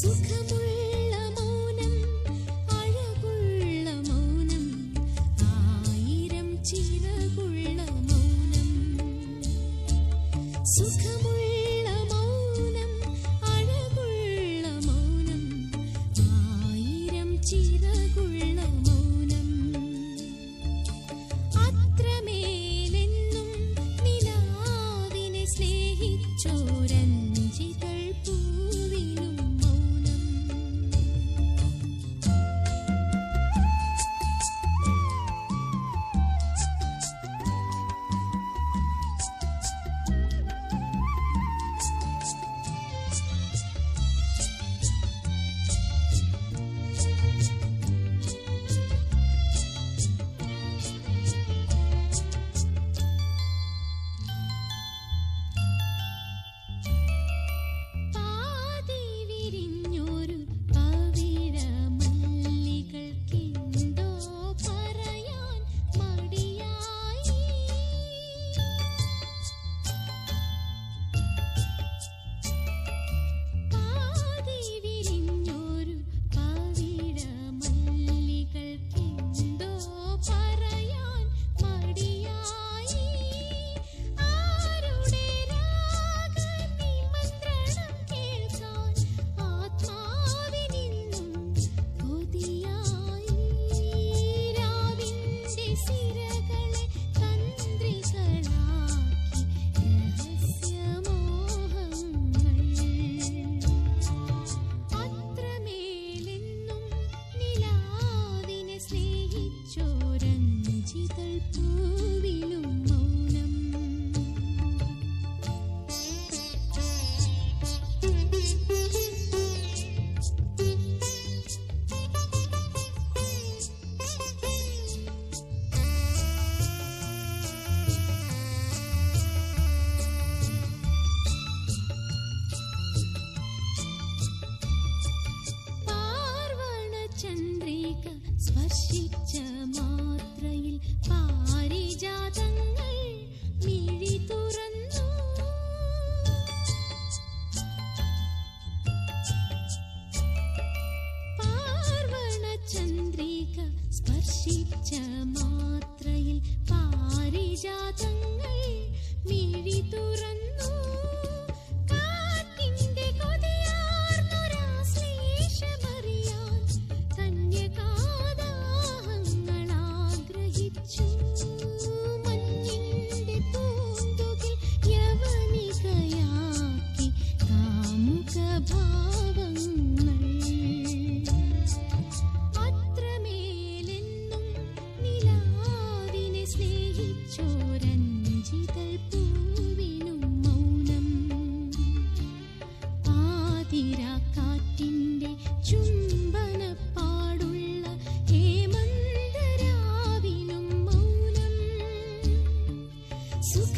സുഖമുള്ള മൗനം, അഴകുള്ള മൗനം, ആയിരം ചിറകുള്ള മൗനം. സുഖമുള്ള മൗനം, അഴകുള്ള മൗനം, ആയിരം ചിറകുള്ള മൗനം. അത്രമേലെന്നും നിലാവിനെ സ്നേഹിച്ചോരഞ്ചിതൾ പൂവിലും മൗനം. പാതി വിരിഞ്ഞൊരു പവിഴമല്ലികൾക്കെന്തോ പറയാൻ മടിയായി. പാതി വിരിഞ്ഞൊരു പവിഴമല്ലികൾക്കെന്തോ പറയാൻ മടിയായി. ആരുടെ രാഗനിമന്ത്രണം കേൾക്കാൻ ആത്മാവിനിന്നും കൊതിയായി. രാവിന്റെ സിരകളെ തന്ത്രികളാക്കി രഹസ്യമോഹങ്ങൾ. അത്രമേലെന്നും നിലാവിനെ സ്നേഹിച്ചോരഞ്ചിതൾ പൂവിലും മൗനം. പാർവണചന്ദ്രിക സ്പർശിച്ച മാത്രയിൽ പാരിജാതങ്ങൾ മിഴി തുറന്നു. പാർവണചന്ദ്രിക സ്പർശിച്ച മാത്രയിൽ പാരിജാതങ്ങൾ മിഴി തുറന്നു. കാറ്റിന്റെ കൊതിയാർന്നൊരാശ്ലേഷമറിയാൻ കന്യകാദാഹങ്ങൾ ആഗ്രഹിച്ചു. മഞ്ഞിന്റെ പൂന്തുകിൽ യവനികയാക്കി കാമുകഭാവങ്ങൾ. അത്രമേലെന്നും നിലാവിനെ സ്നേഹിച്ചോരഞ്ചിതൾ പൂവിലും മൗനം. ആതിരാക്കാറ്റിന്റെ ചുംബനപ്പാടുള്ള ഹേമന്തരാവിനും മൗനം. സുഖ